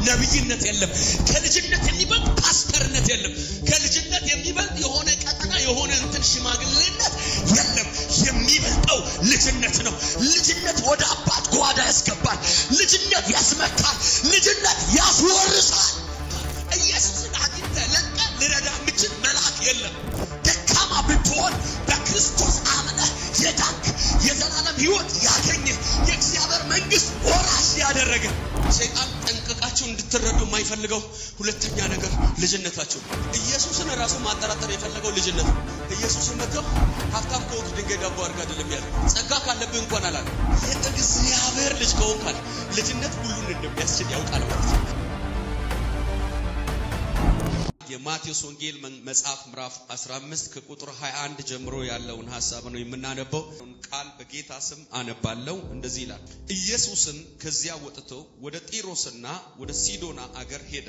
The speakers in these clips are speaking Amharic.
ነብይነት የለም። ከልጅነት የሚበልጥ ፓስተርነት የለም። ከልጅነት የሚበልጥ የሆነ ቀጠና የሆነ እንትን ሽማግሌነት የለም። የሚበልጠው ልጅነት ነው። ልጅነት ወደ አባት ጓዳ ያስገባል። ልጅነት ያስመካል። ልጅነት ያስወርሳል። ኢየሱስን አግኝተህ ለቀህ ልረዳ የምችል መልአክ የለም። ደካማ ብትሆን በክርስቶስ አምነህ የዳንክ የዘላለም ሕይወት ያገኘ የእግዚአብሔር መንግስት ወራሽ ያደረገ ሰይጣን ጠንቅቃችሁ እንድትረዱ የማይፈልገው ሁለተኛ ነገር ልጅነታችሁ። ኢየሱስን ራሱ ማጠራጠር የፈለገው ልጅነት ነው። ኢየሱስን መጥተው ሀብታም ከሆንክ ድንጋይ ዳቦ አድርግ አይደለም ያለው። ጸጋ ካለብህ እንኳን አላለ። የእግዚአብሔር ልጅ ከሆንክ ልጅነት ሁሉን እንደሚያስችል ያውቃል ማለት ነው። የማቴዎስ ወንጌል መጽሐፍ ምዕራፍ 15 ከቁጥር 21 ጀምሮ ያለውን ሐሳብ ነው የምናነበው። ቃል በጌታ ስም አነባለሁ። እንደዚህ ይላል። ኢየሱስም ከዚያ ወጥቶ ወደ ጢሮስና ወደ ሲዶና አገር ሄደ።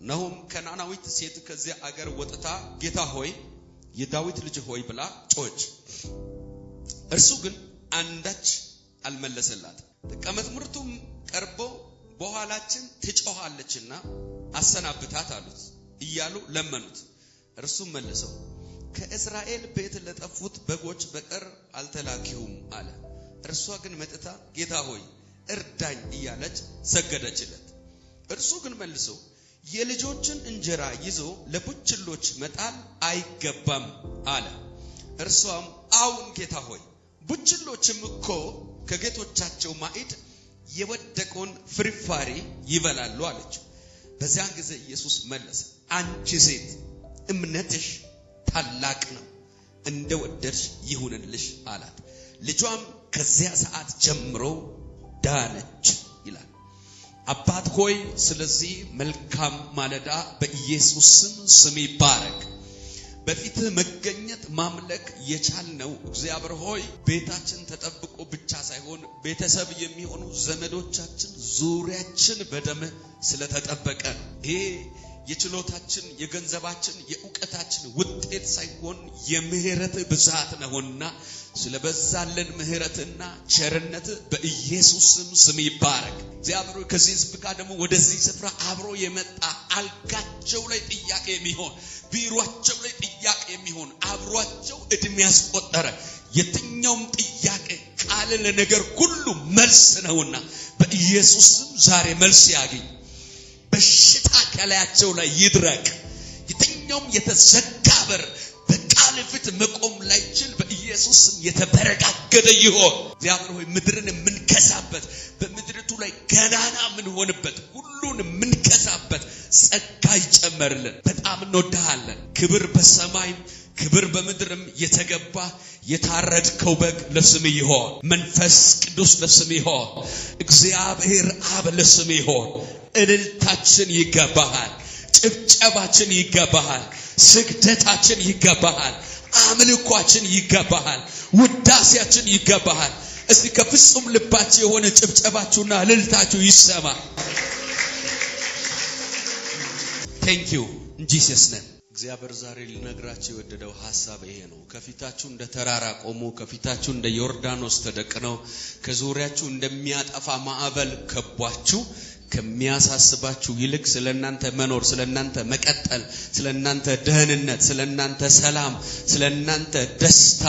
እነሆም ከናናዊት ሴት ከዚያ አገር ወጥታ ጌታ ሆይ የዳዊት ልጅ ሆይ ብላ ጮኸች። እርሱ ግን አንዳች አልመለሰላት። ደቀ መዛሙርቱም ቀርበው በኋላችን ትጮኻለችና አሰናብታት አሉት እያሉ ለመኑት። እርሱም መልሰው ከእስራኤል ቤት ለጠፉት በጎች በቀር አልተላኪሁም አለ። እርሷ ግን መጥታ ጌታ ሆይ እርዳኝ እያለች ሰገደችለት። እርሱ ግን መልሶ የልጆችን እንጀራ ይዞ ለቡችሎች መጣል አይገባም አለ። እርሷም አዎን ጌታ ሆይ ቡችሎችም እኮ ከጌቶቻቸው ማዕድ የወደቀውን ፍርፋሪ ይበላሉ አለችው። በዚያን ጊዜ ኢየሱስ መለሰ፣ አንቺ ሴት እምነትሽ ታላቅ ነው፣ እንደወደድሽ ይሁንልሽ አላት። ልጇም ከዚያ ሰዓት ጀምሮ ዳነች ይላል። አባት ሆይ ስለዚህ መልካም ማለዳ በኢየሱስ ስም ይባረክ። በፊትህ መገኘት ማምለክ የቻልነው እግዚአብሔር ሆይ ቤታችን ተጠብቆ ብቻ ሳይሆን ቤተሰብ የሚሆኑ ዘመዶቻችን ዙሪያችን በደምህ ስለተጠበቀ ይሄ የችሎታችን የገንዘባችን የእውቀታችን ውጤት ሳይሆን የምህረት ብዛት ነውና ስለበዛልን ምህረትና ቸርነት በኢየሱስ ስም ይባረክ። እግዚአብሔር ከዚህ ሕዝብ ጋር ደግሞ ወደዚህ ስፍራ አብሮ የመጣ አልጋቸው ላይ ጥያቄ የሚሆን ቢሮአቸው ላይ ጥያቄ የሚሆን አብሯቸው እድሜ ያስቆጠረ የትኛውም ጥያቄ ቃል ለነገር ሁሉ መልስ ነውና በኢየሱስ ስም ዛሬ መልስ ያገኝ። በሽታ ከላያቸው ላይ ይድረቅ። የትኛውም የተዘጋ በር በቃል ፊት መቆም ላይችል በኢየሱስ ስም የተበረጋገደ ይሆን። እግዚአብሔር ሆይ ምድርን የምንከሳበት በምድርቱ ላይ ገናና የምንሆንበት ሁሉን የምንከሳበት ጸጋ ይጨመርልን። በጣም እንወድሃለን። ክብር በሰማይም ክብር በምድርም የተገባ የታረድከው በግ ለስም ይሆን። መንፈስ ቅዱስ ለስም ይሆን። እግዚአብሔር አብ ለስም ይሆን። እልልታችን ይገባሃል። ጭብጨባችን ይገባሃል። ስግደታችን ይገባሃል። አምልኳችን ይገባሃል። ውዳሴያችን ይገባሃል። እስቲ ከፍጹም ልባችሁ የሆነ ጭብጨባችሁና እልልታችሁ ይሰማ። Thank you in Jesus name። እግዚአብሔር ዛሬ ሊነግራችሁ የወደደው ሐሳብ ይሄ ነው። ከፊታችሁ እንደ ተራራ ቆሞ ከፊታችሁ እንደ ዮርዳኖስ ተደቅነው ከዙሪያችሁ እንደሚያጠፋ ማዕበል ከቧችሁ ከሚያሳስባችሁ ይልቅ ስለናንተ መኖር፣ ስለናንተ መቀጠል፣ ስለናንተ ደህንነት፣ ስለናንተ ሰላም፣ ስለናንተ ደስታ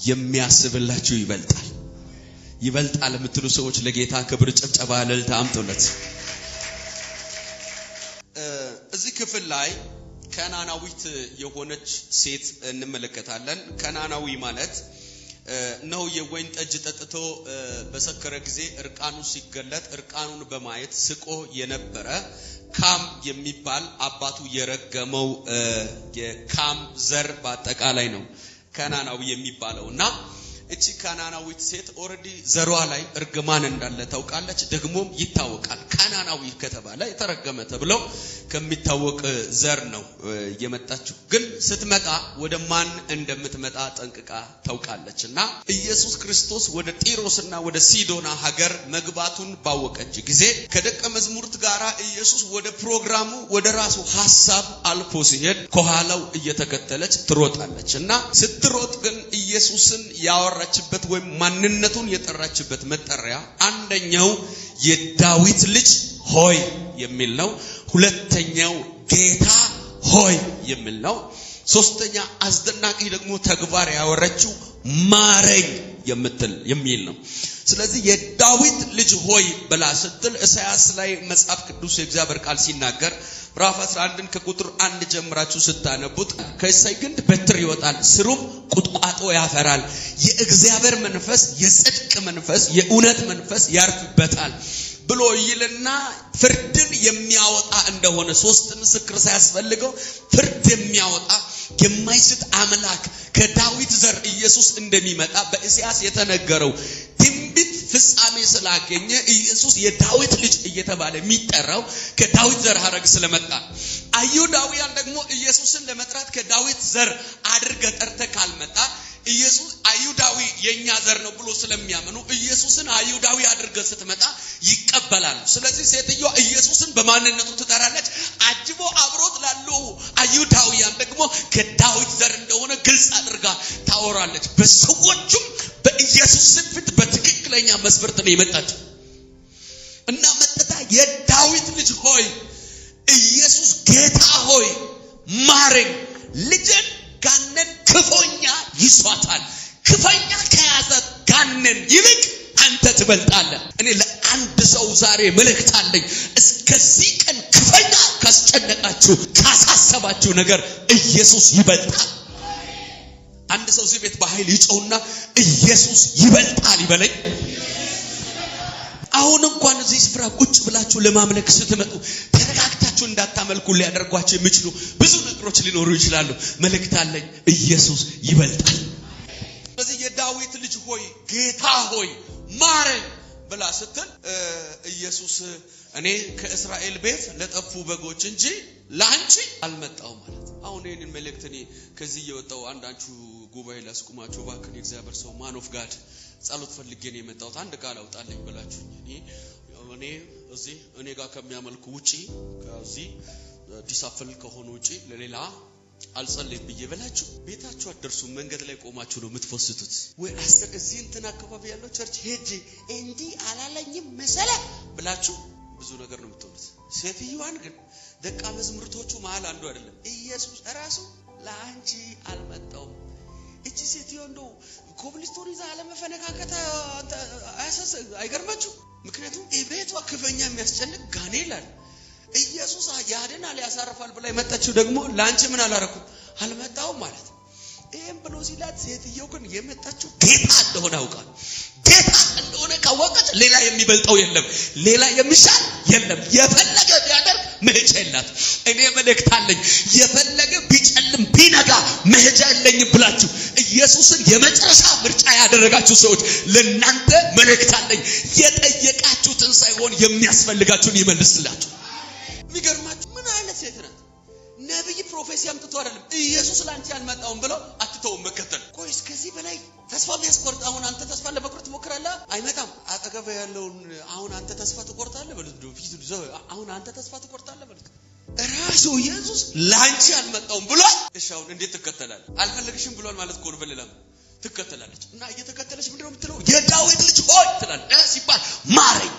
የሚያስብላችሁ ይበልጣል። ይበልጣል የምትሉ ሰዎች ለጌታ ክብር ጭብጨባ እልልታ አምጡለት። እዚህ ክፍል ላይ ከናናዊት የሆነች ሴት እንመለከታለን። ከናናዊ ማለት ነው የወይን ጠጅ ጠጥቶ በሰከረ ጊዜ እርቃኑ ሲገለጥ እርቃኑን በማየት ስቆ የነበረ ካም የሚባል አባቱ የረገመው የካም ዘር በአጠቃላይ ነው ከናናዊ የሚባለውና እቺ ካናናዊት ሴት ኦሬዲ ዘሯ ላይ እርግማን እንዳለ ታውቃለች። ደግሞም ይታወቃል። ካናናዊ ከተባለ የተረገመ ተብሎ ከሚታወቅ ዘር ነው የመጣችው። ግን ስትመጣ ወደ ማን እንደምትመጣ ጠንቅቃ ታውቃለችና ኢየሱስ ክርስቶስ ወደ ጢሮስና ወደ ሲዶና ሀገር መግባቱን ባወቀች ጊዜ ከደቀ መዝሙርት ጋር ኢየሱስ ወደ ፕሮግራሙ ወደ ራሱ ሐሳብ አልፎ ሲሄድ ከኋላው እየተከተለች ትሮጣለችና ስትሮጥ ግን ኢየሱስን ያወራችበት ወይም ማንነቱን የጠራችበት መጠሪያ አንደኛው የዳዊት ልጅ ሆይ የሚል ነው። ሁለተኛው ጌታ ሆይ የሚል ነው። ሶስተኛ አስደናቂ ደግሞ ተግባር ያወረችው ማረኝ የሚል ነው። ስለዚህ የዳዊት ልጅ ሆይ ብላ ስትል ኢሳይያስ ላይ መጽሐፍ ቅዱስ የእግዚአብሔር ቃል ሲናገር ምዕራፍ 11 ከቁጥር 1 ጀምራችሁ ስታነቡት ከእሴይ ግንድ በትር ይወጣል፣ ስሩም ቁጥቋጦ ያፈራል፣ የእግዚአብሔር መንፈስ፣ የጽድቅ መንፈስ፣ የእውነት መንፈስ ያርፍበታል ብሎ ይልና ፍርድን የሚያወጣ እንደሆነ ሶስት ምስክር ሳያስፈልገው ፍርድ የሚያወጣ የማይስት አምላክ ከዳዊት ዘር ኢየሱስ እንደሚመጣ በኢሳይያስ የተነገረው ትንቢት ፍጻሜ ስላገኘ ኢየሱስ የዳዊት ልጅ እየተባለ የሚጠራው ከዳዊት ዘር ሐረግ ስለመጣ አይሁዳውያን ደግሞ ኢየሱስን ለመጥራት ከዳዊት ዘር አድርገህ ጠርተህ ካልመጣ ኢየሱስ አይሁዳዊ የኛ ዘር ነው ብሎ ስለሚያምኑ ኢየሱስን አይሁዳዊ አድርገህ ስትመጣ ይቀበላሉ። ስለዚህ ሴትዮዋ ኢየሱስን በማንነቱ ትጠራለች። አጅቦ አብሮት ላሉ አይሁዳውያን ደግሞ ከዳዊት ዘር እንደሆነ ግልጽ አድርጋ ታወራለች። በሰዎችም በኢየሱስ ፊት በትክክለኛ መስፈርት ነው የመጣችው እና መጥታ የዳዊት ልጅ ሆይ ኢየሱስ ጌታ ሆይ ማረኝ፣ ልጅን ጋነን ክፎኛ ይዟታል። ክፈኛ ከያዛት ጋነን ይልቅ አንተ ትበልጣለህ። እኔ ለአንድ ሰው ዛሬ መልእክት አለኝ። እስከዚህ ቀን ክፈኛ ካስጨነቃችሁ ካሳሰባችሁ ነገር ኢየሱስ ይበልጣል። አንድ ሰው እዚህ ቤት በኃይል ይጮውና ኢየሱስ ይበልጣል ይበለኝ። አሁን እንኳን እዚህ ስፍራ ቁጭ ብላችሁ ለማምለክ ስትመጡ ተረጋግታችሁ እንዳታመልኩ ሊያደርጓችሁ የሚችሉ ብዙ ነገሮች ሊኖሩ ይችላሉ። መልእክት አለኝ፣ ኢየሱስ ይበልጣል። ስለዚህ የዳዊት ልጅ ሆይ ጌታ ሆይ ማረኝ ብላ ስትል ኢየሱስ እኔ ከእስራኤል ቤት ለጠፉ በጎች እንጂ ላንቺ አልመጣሁም ማለት። አሁን ይሄንን መልእክት እኔ ከዚህ የወጣው አንዳንቹ ጉባኤ ላስቁማችሁ ባክን። የእግዚአብሔር ሰው ማን ኦፍ ጋድ ጸሎት ፈልጌ ነው የመጣሁት አንድ ቃል አውጣልኝ ብላችሁ እኔ እዚህ እኔ ጋር ከሚያመልኩ ውጪ ከዚህ ዲሳፍል ከሆነ ውጪ ለሌላ አልጸልይም ብዬ ብላችሁ ቤታችሁ አትደርሱ። መንገድ ላይ ቆማችሁ ነው የምትፈስቱት። ወይ አስተር እዚህ እንትና አካባቢ ያለው ቸርች ሄጄ እንዲ አላለኝም መሰለ ብላችሁ ብዙ ነገር ነው የምትሆኑት። ሴትዮዋን ግን ደቀ መዛሙርቶቹ መሃል አንዱ አይደለም ኢየሱስ ራሱ ለአንቺ አልመጣሁም። እቺ ሴትዮ እንደው ኮብልስቶን ይዛ አለመፈነካከታ አይገርማችሁ? ምክንያቱም ቤቷ ክፈኛ የሚያስጨንቅ ጋኔል አለ። ኢየሱስ ያድናል ያሳርፋል ብላ የመጣችው ደግሞ ላንቺ ምን አላረኩም አልመጣሁም ማለት። ይሄን ብሎ ሲላት ሴትየው ግን የመጣችው ጌታ እንደሆነ አውቃ ጌታ እንደሆነ ካወቀች ሌላ የሚበልጠው የለም፣ ሌላ የሚሻል የለም። የፈለገ ቢያደርግ መሄጃ የላት። እኔ መልእክት አለኝ። የፈለገ ቢጨልም ቢነጋ መሄጃ የለኝም ብላችሁ ኢየሱስን የመጨረሻ ምርጫ ያደረጋችሁ ሰዎች ለእናንተ መልእክት አለኝ። የጠየቃችሁትን ሳይሆን የሚያስፈልጋችሁን ይመልስላችሁ። የሚገርማችሁ ምን አይነት ሴት ናት? ነብይ ፕሮፌሲ አምጥቶ አይደለም ኢየሱስ ላንቺ አልመጣውም ብለው አትተው መከተል። ቆይ እስከዚህ በላይ ተስፋ የሚያስቆርጥ አሁን አንተ ተስፋ ለመቁረጥ ትሞክራለህ? አይመጣም። አጠገብ ያለውን አሁን አንተ ተስፋ ትቆርጣለህ በሉት። አሁን አንተ ተስፋ ትቆርጣለህ በሉት። ራሱ ኢየሱስ ላንቺ አልመጣውም ብሏል። እሺ አሁን እንዴት ትከተላለህ? አልፈልግሽም ብሏል ማለት እኮ ነው። በሌላ ትከተላለች እና እየተከተለች ምንድነው የምትለው? የዳዊት ልጅ ሆይ ትላለች ሲባል ማረኝ።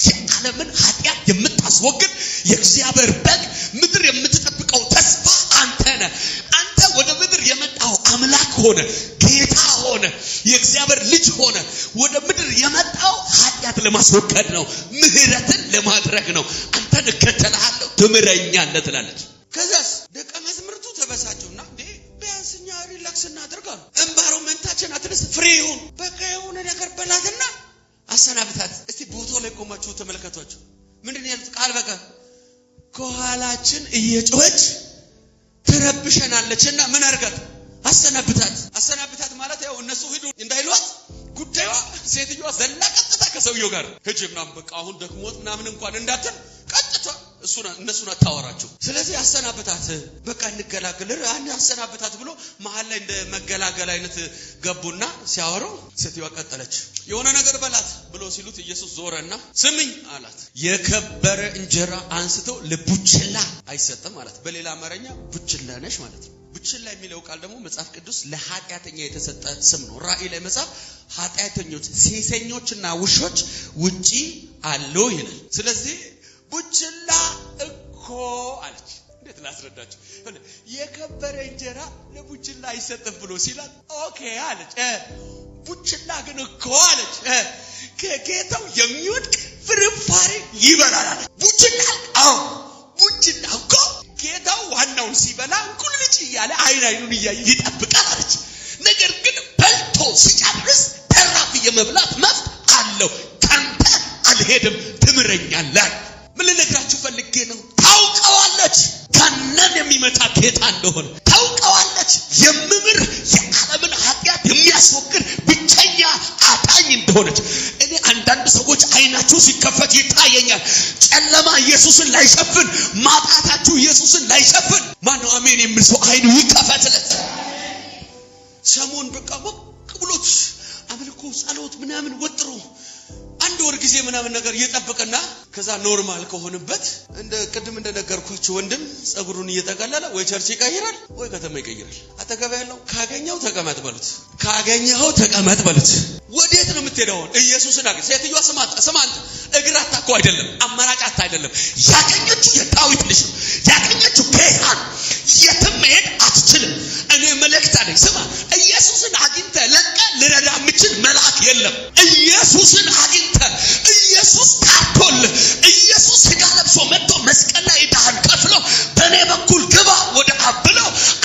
የዓለምን ኃጢአት የምታስወግድ የእግዚአብሔር በግ ምድር የምትጠብቀው ተስፋ አንተ ነህ። አንተ ወደ ምድር የመጣው አምላክ ሆነ ጌታ ሆነ የእግዚአብሔር ልጅ ሆነ ወደ ምድር የመጣው ኃጢአት ለማስወገድ ነው፣ ምህረትን ለማድረግ ነው። አንተን እከተልሃለሁ ትምረኛለህ ትላለች። ከዛስ ደቀ መዛሙርቱ ተበሳጩና ቢያንስኛ ሪላክስ እናድርጋሉ። ኤንቫይሮንመንታችን አትነስ ፍሪ ይሁን በቃ የሆነ ነገር በላትና አሰናብታት። እስቲ ቦታው ላይ ቆማችሁ ተመልከቷቸው። ምንድነው ያሉት? ቃል በቃል ከኋላችን እየጮኸች ትረብሸናለችና ምን አርጋት? አሰናብታት። አሰናብታት ማለት ያው እነሱ ሂዱ እንዳይሏት ጉዳዩ ሴትዮዋ ዘላ ቀጥታ ከሰውየው ጋር ሂጂ ምናምን በቃ አሁን ደክሞት ምናምን እንኳን እንዳትል ቀጥታ እነሱን አታወራቸው። ስለዚህ አሰናብታት በቃ እንገላገል አንድ አሰናብታት ብሎ መሃል ላይ እንደ መገላገል አይነት ገቡና ሲያወሩ ሴትዮዋ ቀጠለች። የሆነ ነገር በላት ብሎ ሲሉት ኢየሱስ ዞረና ስምኝ አላት። የከበረ እንጀራ አንስቶ ለቡችላ አይሰጥም ማለት። በሌላ አማርኛ ቡችላ ነሽ ማለት ነው። ቡችላ የሚለው ቃል ደግሞ መጽሐፍ ቅዱስ ለኃጢአተኛ የተሰጠ ስም ነው። ራእይ ላይ መጽሐፍ ኃጢአተኞች ሴሰኞችና ውሾች ውጪ አሉ ይላል። ስለዚህ ቡችላ እኮ አለች። እንዴት ላስረዳችሁ? የከበረ እንጀራ ለቡችላ አይሰጥም ብሎ ሲላት ኦኬ አለች። ቡችላ ግን እኮ አለች ከጌታው የሚወድቅ ፍርፋሪ ይበላል አለች። ቡችላ ቡችላ እኮ ጌታው ዋናውን ሲበላ እንቁልልጭ እያለ አይኑን እያየ ይጠብቃል አለች። ነገር ግን በልቶ ሲጨርስ ተራፊ የመብላት መብት አለው። ካንተ አልሄድም ትምረኛለህ። ምን ልነግራችሁ ፈልጌ ነው? ታውቀዋለች ከነን የሚመታ ጌታ እንደሆነ ታውቀዋለች። የምምር የዓለምን ኃጢአት የሚያስወግድ ብቸኛ አዳኝ እንደሆነች። እኔ አንዳንድ ሰዎች አይናችሁ ሲከፈት ይታየኛል። ጨለማ ኢየሱስን ላይሸፍን፣ ማጣታችሁ ኢየሱስን ላይሸፍን። ማነው አሜን የሚል ሰው አይኑ ይከፈትለት? ሰሞን በቃ ወቅ ብሎት አምልኮ ጸሎት ምናምን ወጥሮ አንድ ወር ጊዜ ምናምን ነገር እየጠበቀና ከዛ ኖርማል ከሆነበት እንደ ቅድም እንደነገርኳችሁ ወንድም ጸጉሩን እየተቀለለ ወይ ቸርች ይቀይራል ወይ ከተማ ይቀይራል። አጠገብ ያለው ካገኘው ተቀመጥ በሉት፣ ካገኘው ተቀመጥ በሉት። ወዴት ነው የምትሄደው? ኢየሱስን አገኘ። ሴትዮዋ ስማንተ እግር አታኮ አይደለም፣ አማራጭ አታ አይደለም። ያገኘችው የዳዊት ልጅ ነው። ያገኘችው ጌታን የትም መሄድ አትችልም። እኔ መልእክት አለኝ። ስማ፣ ኢየሱስን አግኝተ ለቀ ልረዳ የምችል መልአክ የለም። ኢየሱስን አግኝተ ኢየሱስ ታርቶል ኢየሱስ ሥጋ ለብሶ መጥቶ መስቀል ላይ ዕዳህን ከፍሎ በእኔ በኩል ግባ ወደ አብ ብሎ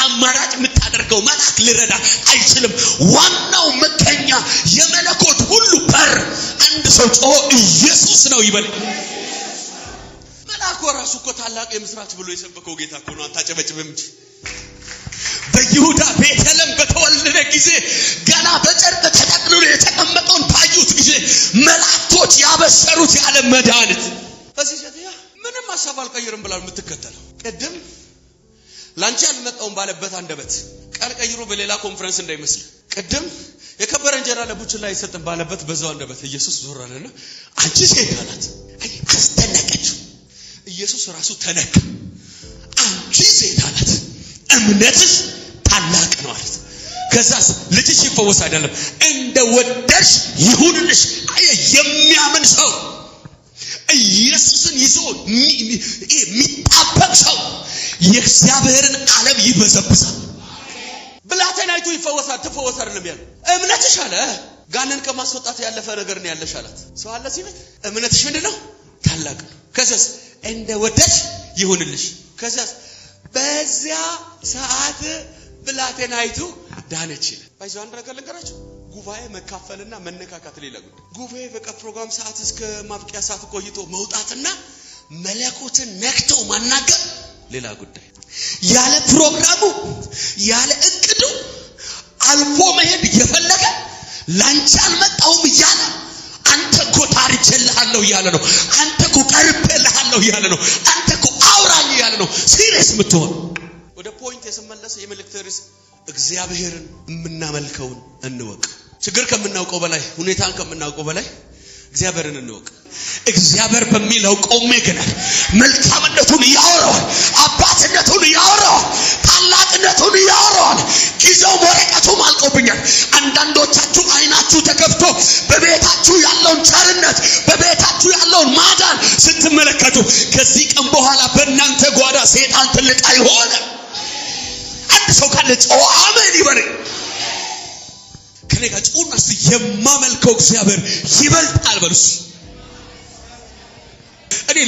አማራጭ የምታደርገው መልአክ ልረዳ አይችልም። ዋናው መገኛ የመለኮት ሁሉ በር አንድ ሰው ጮሆ ኢየሱስ ነው ይበል። መልአኩ ራሱ እኮ ታላቅ የምስራች ብሎ የሰበከው ጌታ እኮ ነው። አታጨበጭብም እንጂ በይሁዳ ቤተልሔም በተወለደ ጊዜ ገና በጨርቅ ተጠቅልሎ የተቀመጠውን ባዩት ጊዜ መላእክቶች ያበሰሩት ያለ መድኃኒት። በዚህ ሴትያ ምንም ሐሳብ አልቀይርም ብላ የምትከተለው ቅድም ላንቺ ያልመጣውን ባለበት አንደበት ቃል ቀይሮ በሌላ ኮንፈረንስ እንዳይመስል ቅድም የከበረ እንጀራ ለቡችላ አይሰጥም ባለበት በዛው አንደበት ኢየሱስ ዞር አለና አንቺ ሴት አላት። አይ አስተነቀችው። ኢየሱስ ራሱ ተነካ። አንቺ ሴት አላት እምነትሽ ታላቅ ነው አለት። ከዛስ ልጅሽ ይፈወስ አይደለም እንደ ወደድሽ ይሁንልሽ። የሚያምን ሰው ኢየሱስን ይዞ የሚጣበቅ ሰው የእግዚአብሔርን ዓለም ይበዘብዛል። ብላቴናይቱ ይፈወሳል። ትፈወስ አይደለም ያለው እምነትሽ አለ። ጋንን ከማስወጣት ያለፈ ነገር ነው ያለሽ አላት። ሰው አለ ሲል እምነትሽ ምንድነው? ታላቅ ነው። ከዛስ እንደ ወደድሽ ይሁንልሽ። ከዛስ በዚያ ሰዓት ብላቴናይቱ ዳነች ይላል። ባይዘው አንድ ነገር ልንገራችሁ። ጉባኤ መካፈልና መነካካት ሌላ ጉዳይ። ጉባኤ በቃ ፕሮግራም ሰዓት እስከ ማብቂያ ሰዓት ቆይቶ መውጣትና መለኮትን ነክተው ማናገር ሌላ ጉዳይ። ያለ ፕሮግራሙ ያለ እቅዱ አልፎ መሄድ እየፈለገ ላንቺ አልመጣሁም እያለ አንተ እኮ ታርቼልሃለሁ እያለ ነው። አንተ እኮ ቀርቤልሃለሁ እያለ ነው። አንተ እኮ አውራኝ እያለ ነው። ሲሪየስ የምትሆን ወደ ፖይንት የስመለሰ የመልእክት ርዕስ እግዚአብሔርን የምናመልከውን እንወቅ። ችግር ከምናውቀው በላይ ሁኔታን ከምናውቀው በላይ እግዚአብሔርን እንወቅ። እግዚአብሔር በሚለው ቆሜ ግን መልካምነቱን ያወራዋል፣ አባትነቱን ያወራዋል፣ ታላቅነቱን ያወራዋል። ጊዜው ወረቀቱም አልቆብኛል። አንዳንዶቻችሁ አይናችሁ ተከፍቶ በቤታችሁ ያለውን ቸርነት በቤታችሁ ያለውን ማዳን ስትመለከቱ ከዚህ ቀን በኋላ በእናንተ ጓዳ ሰይጣን ትልቅ አይሆንም። አንድ ሰው ካለ ጮህ አሜን ይበል። ከኔ ጋር ጮህና እስቲ የማመልከው እግዚአብሔር ይበልጣል በሉስ። እኔ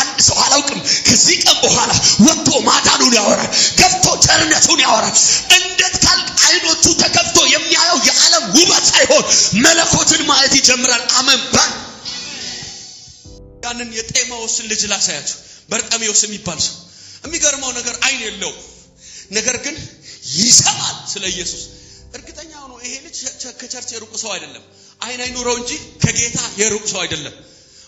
አንድ ሰው አላውቅም ከዚህ ቀን በኋላ ወጥቶ ማዳኑን ያወራል፣ ገብቶ ቸርነቱን ያወራል። እንዴት ካልክ አይኖቹ ተከፍቶ የሚያየው የዓለም ውበት ሳይሆን መለኮትን ማየት ይጀምራል። አሜን ባል። ያንን የጤማዎስን ልጅ ላሳያችሁ። በርጤሜዎስ የሚባል ሰው የሚገርመው ነገር አይን የለው፣ ነገር ግን ይሰማል ስለ ኢየሱስ። እርግጠኛ ሆኖ ይሄ ልጅ ከቸርች የሩቅ ሰው አይደለም። አይን አይኑረው እንጂ ከጌታ የሩቅ ሰው አይደለም።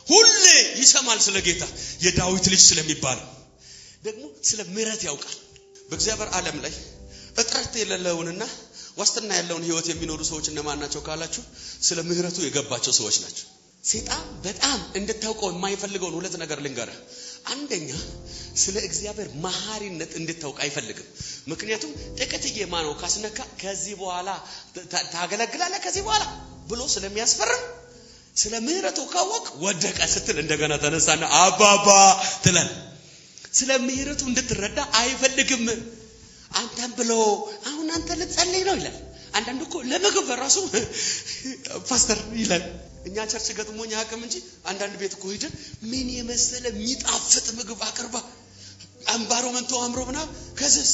ሁሌ ይሰማል ስለ ጌታ። የዳዊት ልጅ ስለሚባለው ደግሞ ስለ ምሕረት ያውቃል። በእግዚአብሔር ዓለም ላይ እጥረት የሌለውንና ዋስትና ያለውን ህይወት የሚኖሩ ሰዎች እነማን ናቸው ካላችሁ ስለ ምሕረቱ የገባቸው ሰዎች ናቸው። ሰይጣን በጣም እንድታውቀው የማይፈልገውን ሁለት ነገር ልንገርህ። አንደኛ ስለ እግዚአብሔር መሐሪነት እንድታውቅ አይፈልግም። ምክንያቱም ጥቂትዬ ማነው ካስነካ ከዚህ በኋላ ታገለግላለህ ከዚህ በኋላ ብሎ ስለሚያስፈርም ስለ ምህረቱ ካወቅ ወደቀ ስትል እንደገና ተነሳና አባባ ትላል። ስለ ምህረቱ እንድትረዳ አይፈልግም። አንተን ብሎ አሁን አንተ ልትጸልይ ነው ይላል። አንዳንዱ እኮ ለምግብ ራሱ ፓስተር ይላል። እኛ ቸርች ገጥሞኛ አቅም እንጂ አንዳንድ ቤት እኮ ሄደን ምን የመሰለ የሚጣፍጥ ምግብ አቅርባ አምባሮመንቶ አምሮብና ከዘስ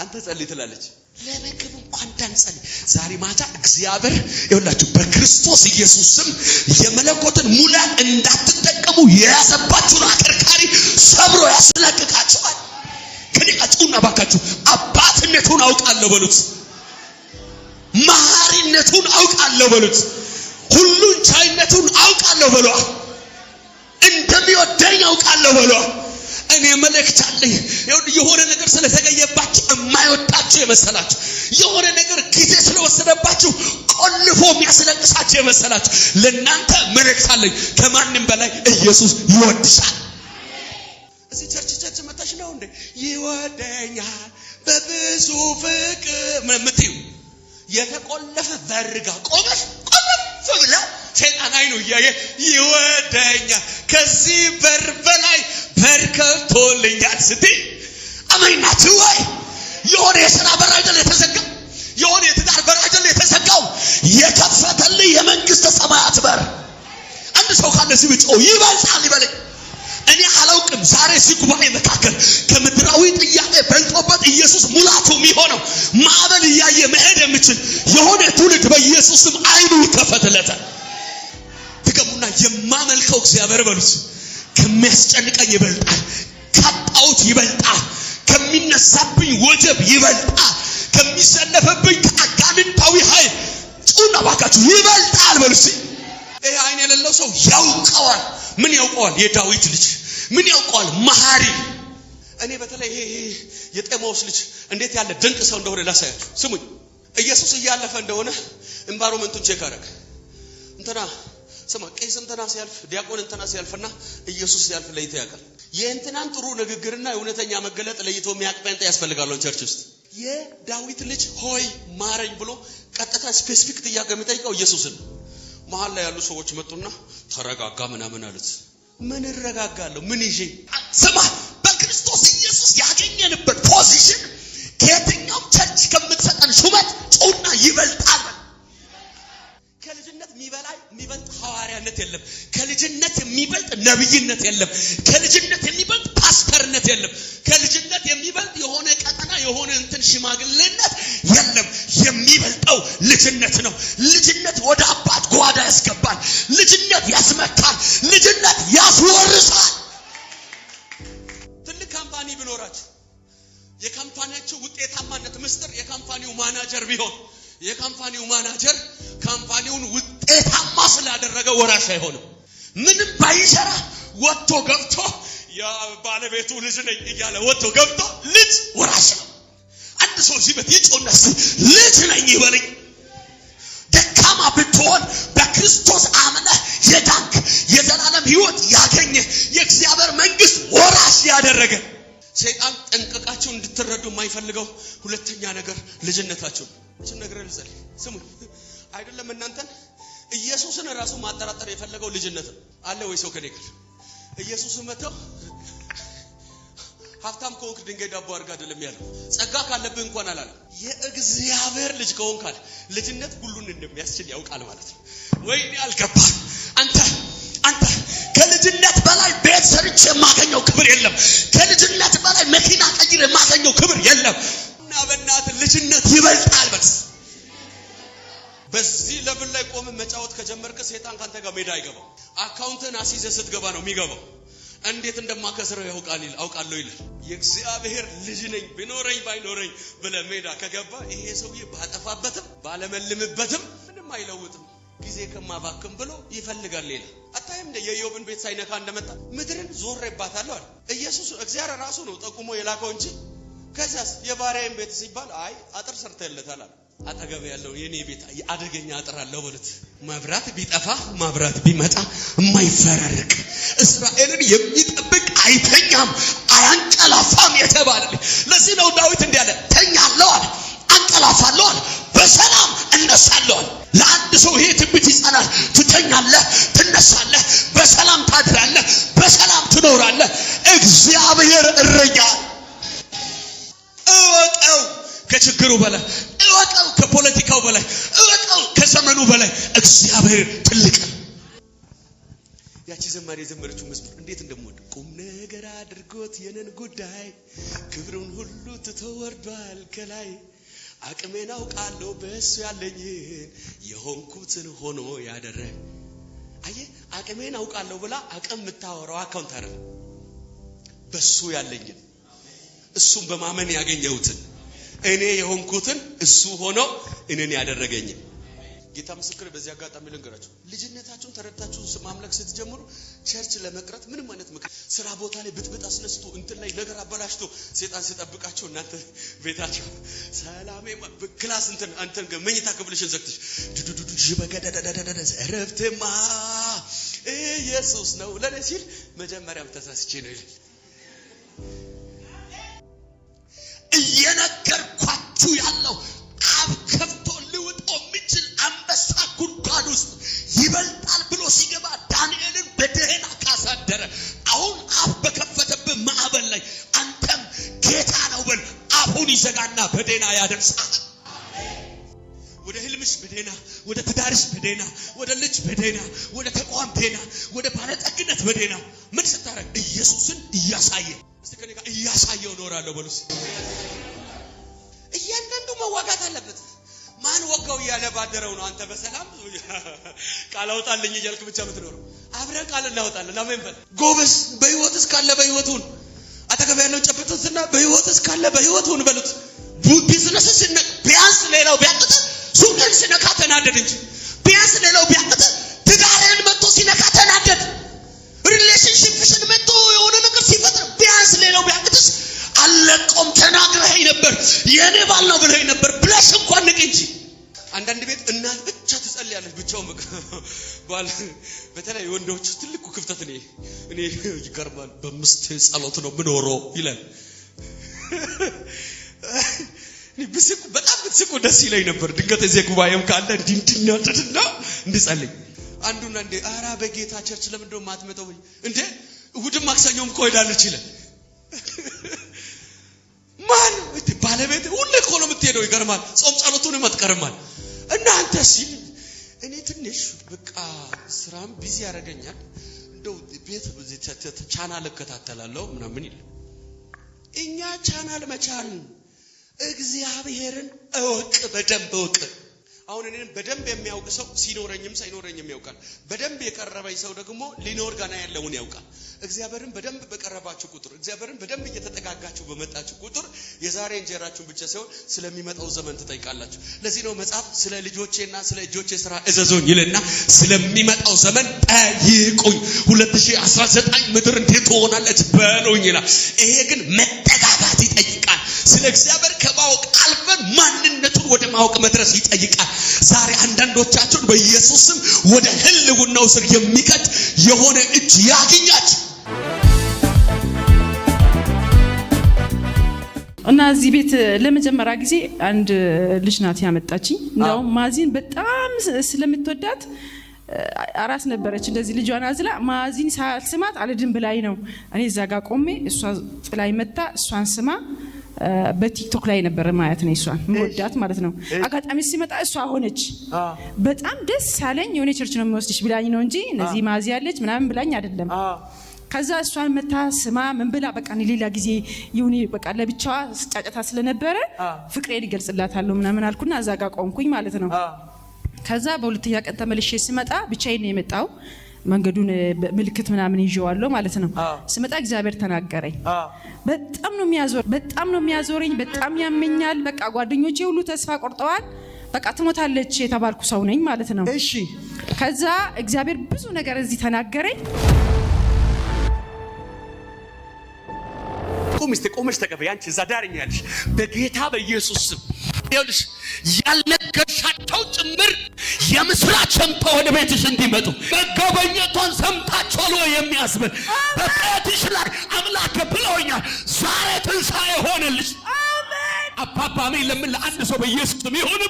አንተ ጸልይ ትላለች። ለምግብ እንኳን እንዳንጸልይ ዛሬ ማታ እግዚአብሔር ይኸውላችሁ በክርስቶስ ኢየሱስ ስም የመለኮትን ሙላት እንዳትጠቀሙ የያዘባችሁን አከርካሪ ሰብሮ ያስለቅቃችኋል። ከዲቃጩና ባካችሁ አባትነቱን አውቃለሁ በሉት። መሐሪነቱን አውቃለሁ በሉት። ሁሉን ቻይነቱን አውቃለሁ በሏ። እንደሚወደኝ አውቃለሁ በሏ። እኔ መልእክት አለኝ። የሆነ ነገር ስለተገየባችሁ የማይወዳችሁ የመሰላችሁ፣ የሆነ ነገር ጊዜ ስለወሰደባችሁ ቆልፎ የሚያስለቅሳችሁ የመሰላችሁ ለእናንተ መልእክት አለኝ። ከማንም በላይ ኢየሱስ ይወድሻል። እዚህ ቸርች መጣሽ ነው እንዴ ይወደኛል በብዙ ፍቅር ምትዩ የተቆለፈ በርጋ ቆመሽ ቆለፍ ብላ ሰይጣን አይኑ ያየ ይወደኛል ከዚህ በር በላይ በር ከፍቶልኛል ስትይ አማኝናት ወይ የሆነ የሥራ በር አይደል የተዘጋው? የሆነ የትዳር በር አይደል የተዘጋው? የከፈተልኝ የመንግስተ ሰማያት በር አንድ ሰው ካለ ሲብጮ ይበልጣል ይበለኝ። እኔ አላውቅም። ዛሬ እዚህ ጉባኤ መካከል ከምድራዊ ጥያቄ በልጦበት ኢየሱስ ሙላቱ የሚሆነው ማዕበል እያየ መሄድ የምችል የሆነ ትውልድ በኢየሱስም አይኑ ይከፈትለታል። ትገቡና የማመልከው እግዚአብሔር በሉት ከሚያስጨንቀኝ ይበልጣል፣ ካጣሁት ይበልጣል፣ ከሚነሳብኝ ወጀብ ይበልጣል፣ ከሚሰለፈብኝ ከአጋንንታዊ ኃይል ጩና ባካችሁ ይበልጣል በሉት። ይሄ አይን የሌለው ሰው ያውቀዋል። ምን ያውቀዋል? የዳዊት ልጅ ምን ያውቀዋል? መሐሪ። እኔ በተለይ ይሄ የጤማውስ ልጅ እንዴት ያለ ድንቅ ሰው እንደሆነ ላሳያችሁ። ስሙኝ። ኢየሱስ እያለፈ እንደሆነ ኤንቫይሮመንቱን ቼክ አደረገ። እንትና ስማ፣ ቄስ እንትና ሲያልፍ፣ ዲያቆን እንትና ሲያልፍና ኢየሱስ ሲያልፍ ለይቶ ያውቃል። የእንትናን ጥሩ ንግግርና የእውነተኛ መገለጥ ለይቶ የሚያቅበንተ ያስፈልጋል ቸርች ውስጥ። የዳዊት ልጅ ሆይ ማረኝ ብሎ ቀጥታ ስፔሲፊክ ጥያቄ የሚጠይቀው ኢየሱስን። መሃል ላይ ያሉ ሰዎች መጡና ተረጋጋ ምናምን አሉት። ምን እረጋጋለሁ? ምን ይዤ? ስማ፣ በክርስቶስ ኢየሱስ ያገኘንበት ፖዚሽን ከየትኛውም ቸርች ከምትሰጠን ሹመት ጩና ይበልጣል። ከልጅነት የሚበልጥ ሐዋርያነት የለም። ከልጅነት የሚበልጥ ነብይነት የለም። ከልጅነት የሚበልጥ ፓስተርነት የለም። ከልጅነት የሚበልጥ የሆነ ቀጠና የሆነ እንትን ሽማግሌነት የለም። የሚበልጠው ልጅነት ነው። ልጅነት ወደ አባት ጓዳ ያስገባል። ልጅነት ያስመካል። ልጅነት ያስወርሳል። ትልቅ ካምፓኒ ቢኖራችሁ የካምፓኒያችሁ ውጤታማነት ምስጢር የካምፓኒው ማናጀር ቢሆን የካምፓኒው ማናጀር ካምፓኒውን ውጤታማ ስላደረገ ወራሽ አይሆንም። ምንም ባይሰራ ወጥቶ ገብቶ የባለቤቱ ልጅ ነኝ እያለ ወጥቶ ገብቶ ልጅ ወራሽ ነው። አንድ ሰው እዚህ ቤት ይጮህና ልጅ ነኝ ይበለኝ። ደካማ ብትሆን በክርስቶስ አምነህ የዳንክ የዘላለም ሕይወት ያገኘ የእግዚአብሔር መንግስት ወራሽ ያደረገ ሰይጣን ጠንቀቃችሁ እንድትረዱ የማይፈልገው ሁለተኛ ነገር ልጅነታችሁ። እቺ ነገር ልዘል ስሙ። አይደለም እናንተን ኢየሱስን ራሱ ማጠራጠር የፈለገው ልጅነት አለ ወይ? ሰው ከኔ ጋር ኢየሱስን መተው ሀብታም ከሆንክ ድንጋይ ዳቦ አድርጋ አይደለም ያለው። ጸጋ ካለብህ እንኳን አላለም። የእግዚአብሔር ልጅ ከሆንክ ልጅነት ሁሉን እንደሚያስችል ያውቃል ማለት ነው። ወይኔ አልገባ። አንተ ከልጅነት በላይ ቤት ሰርቼ የማገኘው ክብር የለም። ከልጅነት በላይ መኪና ቀይሬ የማገኘው ክብር የለም። እና በእናትህ ልጅነት ይበልጣል። በዚህ ለብል ላይ ቆመ መጫወት ከጀመርክ ሰይጣን ካንተ ጋር ሜዳ አይገባም። አካውንትን አሲዘህ ስትገባ ነው የሚገባው። እንዴት እንደማከስረው አውቃለሁ ይላል። የእግዚአብሔር ልጅ ነኝ ቢኖረኝ ባይኖረኝ ብለህ ሜዳ ከገባ ይሄ ሰውዬ ባጠፋበትም ባለመልምበትም ምንም አይለውጥም። ጊዜ ከማባክም ብሎ ይፈልጋል ሌላ። አታይም እንደ የኢዮብን ቤት ሳይነካ እንደመጣ ምድርን ዞሬባታለሁ አለ ኢየሱስ። እግዚአብሔር ራሱ ነው ጠቁሞ የላከው እንጂ ከዛስ የባሪያዬን ቤት ሲባል አይ አጥር ሰርተህለታል አለ። አጠገብ ያለው የኔ ቤት አደገኛ አጥር አለው በሉት። መብራት ቢጠፋ መብራት ቢመጣ የማይፈራረቅ እስራኤልን የሚጠብቅ አይተኛም አያንቀላፋም የተባለ። ለዚህ ነው ዳዊት እንዲህ አለ፣ ተኛለሁ አለ፣ አንቀላፋለሁ አለ፣ በሰላም እነሳለሁ አለ። ለአንድ ሰው ይሄ ትንቢት ይጸናል። ትተኛለህ፣ ትነሳለህ፣ በሰላም ታድራለህ፣ በሰላም ትኖራለህ። እግዚአብሔር እረኛ። እወቀው ከችግሩ በላይ፣ እወቀው ከፖለቲካው በላይ፣ እወቀው ከዘመኑ በላይ እግዚአብሔር ትልቅ። ያቺ ዘማሪ የዘመረችው መዝሙር እንዴት እንደምወድ። ቁም ነገር አድርጎት የነን ጉዳይ ክብሩን ሁሉ ትቶ ወርዷል ከላይ። አቅሜን አውቃለሁ በእሱ ያለኝን የሆንኩትን ሆኖ ያደረግ። አየህ አቅሜን አውቃለሁ ብላ አቅም የምታወራው አካውንት አይደለም፣ በእሱ ያለኝን እሱም በማመን ያገኘሁትን እኔ የሆንኩትን እሱ ሆኖ እኔን ያደረገኝን። ጌታ ምስክር። በዚህ አጋጣሚ ልንገራችሁ፣ ልጅነታችሁን ተረድታችሁ ማምለክ ስትጀምሩ ቸርች ለመቅረት ምንም አይነት ምክር ስራ ቦታ ላይ ብጥብጥ አስነስቶ እንትን ላይ ነገር አበላሽቶ ሰይጣን ሲጠብቃችሁ እናንተ ቤታችሁ ሰላሜ ክላስ እንትን መኝታ ክፍልሽን ዘግተሽ ዱዱዱዱ በገደደደደ ረፍቴማ ኢየሱስ ነው ለኔ ሲል መጀመሪያም ተሳስቼ ነው ይላል። እየነገርኳችሁ ያለው አብ ከፍቶ ሊውጦ የሚችል አንበሳ ጉድጓድ ውስጥ ይበልጣል ብሎ ሲገባ ዳንኤልን በደህና ካሳደረ አሁን አብ በከፈተብህ ማዕበል ላይ አንተም ጌታ ነው በል። አሁን ይዘጋና በደህና ያደርሳል። ወደ ህልምሽ በደህና፣ ወደ ትዳርሽ በደህና፣ ወደ ልጅ በደህና፣ ወደ ተቋም በደህና፣ ወደ ባለጠግነት በደህና ምን ስታረግ ኢየሱስን እያሳየ እስቲ ከኔ ጋር እያሳየው ኖራለሁ በሉስ። እያንዳንዱ መዋጋት አለበት። ማን ወጋው እያለ ባደረው ነው። አንተ በሰላም ቃል አውጣልኝ እያልክ ብቻ የምትኖረው። አብረን ቃል እናወጣለን። አሜን በል ጎበዝ። በህይወትስ ካለ በህይወቱን አጠገብ ያለው ጨብጡትና በህይወትስ ካለ በህይወቱን በሉት። ቢዝነስ ሲነካ ቢያንስ ሌላው ቢያቅት ሱቅን ሲነካ ተናደድ እንጂ ቢያንስ ሌላው ቢያቅት ትዳርን መጥቶ ሲነካ ተናደድ። ሪሌሽንሺፕሽን መጥቶ የሆነ ነገር ሲፈጥር ቢያንስ ሌላው ቢያቅትስ አለቆም ተናግረኸኝ ነበር የኔ ባል ነው ብለኸኝ ነበር ብለሽ እንኳን ንቅ እንጂ። አንዳንድ ቤት እናት ብቻ ትጸልያለች ብቻው ባል በተለይ ወንዶች ትልቁ ክፍተት እኔ ይገርማል በምስቴ ጸሎት ነው ምኖረው ይላል። ብስቁ በጣም ብትስቁ ደስ ይለኝ ነበር። ድንገት እዚህ ጉባኤም ካለ እንዲናደድና እንዲጸልይ አንዱና እንደ አራ በጌታ ቸርች ለምንድነው ማትመጣው እንዴ? እሑድም ማክሰኞም እኮ ሄዳለች ይላል። ማን ባለቤት ሁሌ እኮ ነው የምትሄደው። ይገርማል። ጾም ጸሎቱንም አትቀርማል። እናንተ ሲል እኔ ትንሽ በቃ ስራም ቢዚ ያደርገኛል እንደው ቤት ቻናል እከታተላለሁ ምናምን ይላል። እኛ ቻናል መቻል እግዚአብሔርን እወቅ፣ በደንብ እወቅ። አሁን እኔን በደንብ የሚያውቅ ሰው ሲኖረኝም ሳይኖረኝም ያውቃል። በደንብ የቀረበኝ ሰው ደግሞ ሊኖር ጋና ያለውን ያውቃል። እግዚአብሔርን በደንብ በቀረባችሁ ቁጥር፣ እግዚአብሔርን በደንብ እየተጠጋጋችሁ በመጣችሁ ቁጥር የዛሬ እንጀራችሁን ብቻ ሳይሆን ስለሚመጣው ዘመን ትጠይቃላችሁ። ለዚህ ነው መጽሐፍ ስለ ልጆቼና ስለ እጆቼ ስራ እዘዙኝ ይልና ስለሚመጣው ዘመን ጠይቁኝ። 2019 ምድር እንዴት ትሆናለች በሉኝ ይላል። ይሄ ግን መጠጋጋት ይጠይቃል። ስለ እግዚአብሔር ከማወቅ አልፈን ማንነቱን ወደ ማወቅ መድረስ ይጠይቃል። ዛሬ አንዳንዶቻችሁን በኢየሱስ ስም ወደ ህልውናው ስር የሚከት የሆነ እጅ ያግኛችሁ እና እዚህ ቤት ለመጀመሪያ ጊዜ አንድ ልጅ ናት ያመጣችኝ። እንደው ማዚን በጣም ስለምትወዳት አራስ ነበረች። እንደዚህ ልጇን አዝላ ማዚን ሳልስማት አልድን ብላይ ነው እኔ እዛ ጋር ቆሜ እሷ ጥላይ መጣ እሷን ስማ በቲክቶክ ላይ ነበር ማለት ነው። እሷን ወዳት ማለት ነው። አጋጣሚ ሲመጣ እሷ ሆነች። በጣም ደስ አለኝ። የሆነ ቸርች ነው የሚወስድሽ ብላኝ ነው እንጂ እነዚህ ማዚ ያለች ምናምን ብላኝ አይደለም። ከዛ እሷን መታ ስማ ምን ብላ በቃ ሌላ ጊዜ ይሁን በቃ ለብቻዋ ጫጫታ ስለነበረ ፍቅሬን ይገልጽላታለሁ ምናምን አልኩና እዛ ጋር ቆምኩኝ ማለት ነው። ከዛ በሁለተኛ ቀን ተመልሼ ስመጣ ብቻዬን ነው የመጣው። መንገዱን ምልክት ምናምን ይዤዋለሁ ማለት ነው። ስመጣ እግዚአብሔር ተናገረኝ። በጣም ነው የሚያዞረኝ፣ በጣም ያመኛል። በቃ ጓደኞቼ ሁሉ ተስፋ ቆርጠዋል። በቃ ትሞታለች የተባልኩ ሰው ነኝ ማለት ነው። እሺ። ከዛ እግዚአብሔር ብዙ ነገር እዚህ ተናገረኝ። ቆመሽ ተቀበይ። አንቺ እዛ ዳርኛ ያለሽ በጌታ በኢየሱስ ስም ይኸውልሽ ያልነገርሻቸው ጭምር የምስራች ሰምተው ወደ ቤትሽ እንዲመጡ መጎብኘቷን ሰምታችኋል ወይ የሚያስብል በቤትሽ ላይ አምላክ ብለውኛል። ዛሬ ትንሣኤ ሆነልሽ። አሜን። አባባ አሜን። ለምን ለአንድ ሰው በኢየሱስ ስም ይሁን።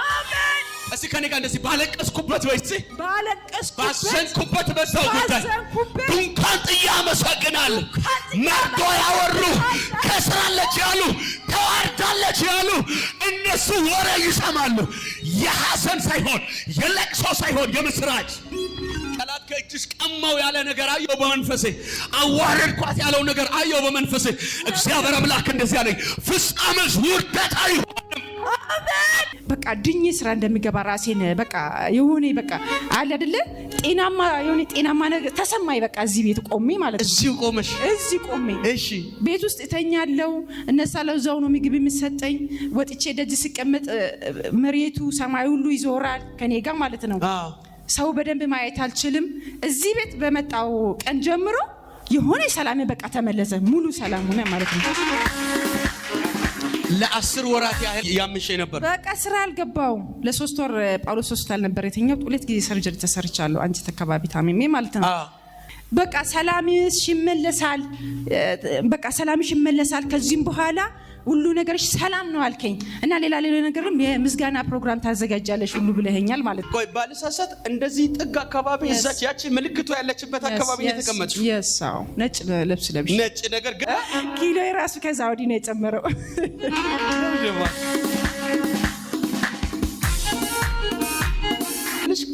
አሜን። እስቲ ከኔ ጋር እንደዚህ ባለቀስኩበት ወይስ ባዘንኩበት በዛው ጉዳይ ድንኳን ጥዬ አመሰግናለሁ። መርዶ ያወሩ ከስራለች ያሉ ተዋርዳለች ያሉ እነሱ ወሬ ይሰማሉ። የሐዘን ሳይሆን የለቅሶ ሳይሆን የምስራች ጠላት ከእጅሽ ቀማው ያለ ነገር አየው በመንፈሴ። አዋረድኳት ያለው ነገር አየው በመንፈሴ። እግዚአብሔር አምላክ እንደዚህ አለኝ፣ ፍጻሜሽ ውርደት አይሆንም። በቃ ድኜ ስራ እንደሚገባ ራሴን በቃ የሆነ በቃ አለ አይደለ ጤናማ ነገር ተሰማኝ። በቃ እዚህ ቤት ቆሜ ማለት ነው። እዚህ ቆሜ እሺ፣ ቤት ውስጥ እተኛለሁ፣ እነሳለሁ። እዛው ነው ምግብ የሚሰጠኝ። ወጥቼ ደጅ ስቀመጥ መሬቱ ሰማዩ ሁሉ ይዞራል ከኔ ጋር ማለት ነው። ሰው በደንብ ማየት አልችልም። እዚህ ቤት በመጣው ቀን ጀምሮ የሆነ ሰላም በቃ ተመለሰ። ሙሉ ሰላም ሆነ ማለት ነው። ለ10 ወራት ያምሽ ነበር። በቃ ስራ አልገባውም። ለ3 ወር ጳውሎስ ሆስፒታል ነበር የተኛው። 2 ጊዜ ሰርጀሪ ተሰርቻለሁ። አንቺ ተከባቢ ታምሜ ማለት ነው። በቃ ሰላምሽ ይመለሳል። በቃ ሰላምሽ ይመለሳል። ከዚህም በኋላ ሁሉ ነገርሽ ሰላም ነው አልከኝ እና ሌላ ነገርም የምስጋና ፕሮግራም ታዘጋጃለሽ ሁሉ ብለኸኛል ማለት ነው። ቆይ ባልሳሳት እንደዚህ ጥግ አካባቢ እዛች ያቺ ምልክቱ ያለችበት አካባቢ የተቀመጥሽ? የሳው ነጭ ልብስ ለብሽ። ነጭ ነገር ግን ኪሎ የራሱ ከዛ ወዲህ ነው የጨመረው።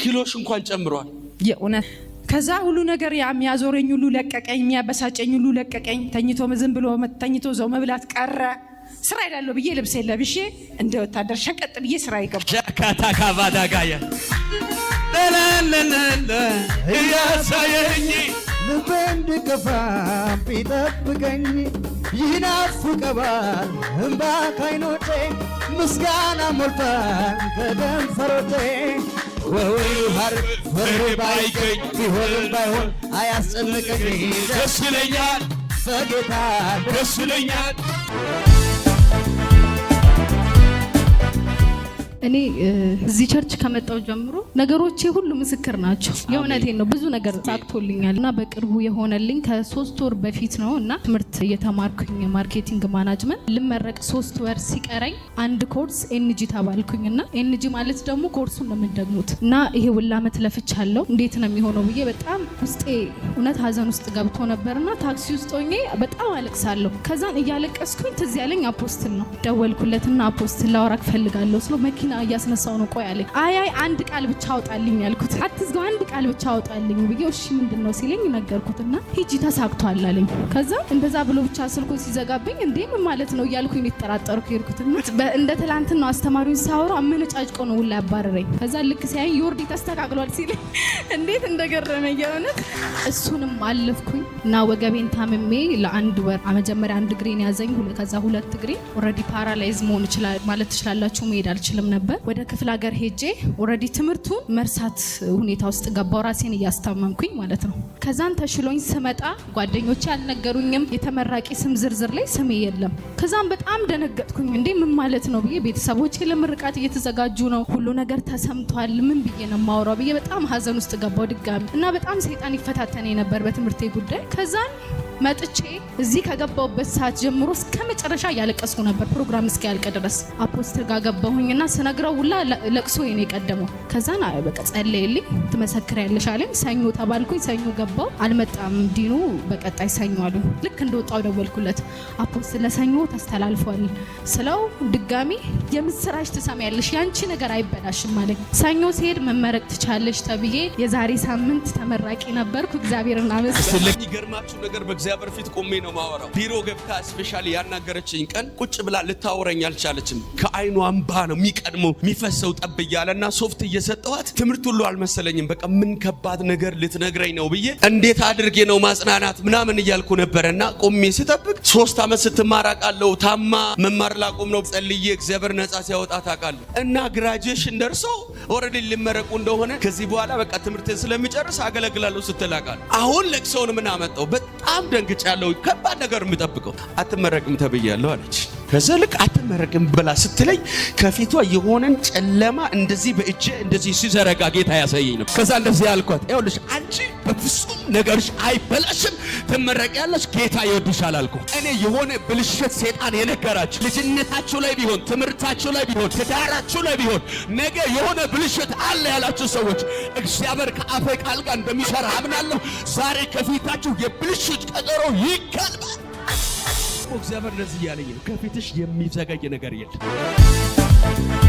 ኪሎሽ እንኳን ጨምሯል የእውነት። ከዛ ሁሉ ነገር የሚያዞረኝ ሁሉ ለቀቀኝ፣ የሚያበሳጨኝ ሁሉ ለቀቀኝ። ተኝቶ ዝም ብሎ ተኝቶ ዘው መብላት ቀረ። ስራ ይላል ብዬ ልብስ ለብሼ እንደ ወታደር ሸቀጥ ብዬ ስራ ይገባ ጃካታ ካባዳጋያ ለለለለ ያሳየኝ ልቤ እንድከፋ ቢጠብቀኝ ይናፍቀባል እምባ ካይኖቼ ምስጋና ሞልቷል ከደንፈሮቼ ወይ ሀርፍ ፍሬ ባይገኝ ቢሆንም ባይሆን አያስጨንቀኝ። ደስ ይለኛል በጌታ ደስ ይለኛል። እኔ እዚህ ቸርች ከመጣው ጀምሮ ነገሮቼ ሁሉ ምስክር ናቸው። የእውነቴን ነው። ብዙ ነገር ታክቶልኛል እና በቅርቡ የሆነልኝ ከ3 ወር በፊት ነው እና ትምህርት እየተማርኩኝ ማርኬቲንግ ማናጅመንት ልመረቅ 3 ወር ሲቀረኝ አንድ ኮርስ ኤንጂ ተባልኩኝና ኤንጂ ማለት ደግሞ ኮርሱን ነው የምንደግሙት እና ይሄ ሁላ ዓመት ለፍቻለሁ እንዴት ነው የሚሆነው ብዬ በጣም ውስጤ እውነት ሀዘን ውስጥ ገብቶ ነበርና ታክሲ ውስጥ ሆኜ በጣም አለቅሳለሁ። ከዛን እያለቀስኩኝ ትዝ ያለኝ አፖስትል ነው። ደወልኩለትና አፖስትል ላወራክ ፈልጋለሁ ስለው መኪና እያስነሳው ነው። ቆይ አለኝ። አይ አንድ ቃል ብቻ አውጣልኝ ያልኩት። አትዝጋው አንድ ቃል ብቻ አውጣልኝ ብዬ እሺ ምንድነው ሲለኝ ነገርኩትና ሂጂ ተሳክቷል አለኝ። ከዛ እንደዛ ብሎ ብቻ ስልኩን ሲዘጋብኝ እንዴ ምን ማለት ነው እያልኩኝ ተጠራጠርኩ። ይርኩትና እንደ ትላንትና አስተማሪውን ሳወራው አመነጫጭቆ ነው ሁላ ያባረረኝ። ከዛ ልክ ሲያይ ዮርዲ ተስተካክሏል ሲለኝ እንዴት እንደገረመኝ የሆነት እሱንም አለፍኩኝ እና ወገቤን ታምሜ ለ1 ወር መጀመሪያ 1 እግሬን ያዘኝ። ከዛ 2 እግሬ ኦሬዲ ፓራላይዝ መሆን ይችላል ማለት ትችላላችሁ። መሄድ አልችልም ነበር። ወደ ክፍለ ሀገር ሄጄ ኦሬዲ ትምህርቱን መርሳት ሁኔታ ውስጥ ገባው ራሴን እያስታመምኩኝ ማለት ነው። ከዛን ተሽሎኝ ስመጣ ጓደኞቼ አልነገሩኝም። የተመራቂ ስም ዝርዝር ላይ ስሜ የለም። ከዛን በጣም ደነገጥኩኝ። እንዴ ምን ማለት ነው ብዬ ቤተሰቦቼ ለምርቃት እየተዘጋጁ ነው፣ ሁሉ ነገር ተሰምቷል፣ ምን ብዬ ነው ማወራው ብዬ በጣም ሀዘን ውስጥ ገባው ድጋሚ እና በጣም ሰይጣን ይፈታተኔ ነበር በትምህርቴ ጉዳይ። ከዛን መጥቼ እዚህ ከገባውበት ሰዓት ጀምሮ እስከ መጨረሻ ያለቀስኩ ነበር ፕሮግራም እስኪያልቅ ድረስ። አፖስትል ጋር ገባሁኝና ስነግረው ሁላ ለቅሶ የኔ ቀደመው። ከዛን በቃ ጸለይልኝ ትመሰክሪያለሽ አለኝ። ሰኞ ተባልኩኝ። ሰኞ ገባው። አልመጣም ዲኑ በቀጣይ ሰኞ አሉኝ። ልክ እንደወጣው ደወልኩለት። አፖስትል ለሰኞ ተስተላልፏል ስለው ድጋሚ የምስራች ትሰማያለሽ ያንቺ ነገር አይበላሽም አለኝ። ሰኞ ሲሄድ መመረቅ ትቻለሽ ተብዬ የዛሬ ሳምንት ተመራቂ ነበርኩ። እግዚአብሔርና ስለዚህ ይገርማችሁ ነገር በእግዚአብሔር ፊት ቆሜ ነው ማወራው። ቢሮ ገብታ ስፔሻሊ ያናገረችኝ ቀን ቁጭ ብላ ልታወራኝ አልቻለችም። ከአይኗ እንባ ነው የሚቀድመው የሚፈሰው ጠብ እያለና ሶፍት እየሰጠኋት ትምህርት ሁሉ አልመሰለኝም። በቃ ምን ከባድ ነገር ልትነግረኝ ነው ብዬ እንዴት አድርጌ ነው ማጽናናት ምናምን እያልኩ ነበርና ቆሜ ስጠብቅ 3 ዓመት ስትማራቃለው ታማ መማር ላቆም ነው ጸልዬ እግዚአብሔር ነጻ ሲያወጣት አውቃለሁ እና ግራጁዌሽን ደርሶ ኦሬዲ ሊመረቁ እንደሆነ ከዚህ በኋላ በቃ ትምህርቴን ስለሚጨርስ አገለግላለሁ ስትላቃል። አሁን ለቅሶውን ምን አመጣው? በጣም ደንግጫለሁ። ከባድ ነገር የምጠብቀው አትመረቅም ተብያለሁ አለች። ከዛ ልክ አትመረቅም ብላ ስትለኝ ከፊቷ የሆነን ጨለማ እንደዚህ በእጄ እንደዚህ ሲዘረጋ ጌታ ያሳየኝ ነው። ከዛ እንደዚህ ያልኳት ይኸውልሽ አንቺ በፍጹም ነገርሽ አይበላሽም፣ ትመረቂያለሽ፣ ጌታ ይወድሻል አልኩ። እኔ የሆነ ብልሽት ሰይጣን የነገራችሁ ልጅነታችሁ ላይ ቢሆን ትምህርታችሁ ላይ ቢሆን ትዳራችሁ ላይ ቢሆን ነገ የሆነ ብልሽት አለ ያላችሁ ሰዎች እግዚአብሔር ከአፌ ቃል ጋር እንደሚሰራ አምናለሁ። ዛሬ ከፊታችሁ የብልሽት ቀጠሮ ይቀልባል። እግዚአብሔር እንደዚህ ያለኝ ነው፣ ከፊትሽ የሚዘገይ ነገር የለም።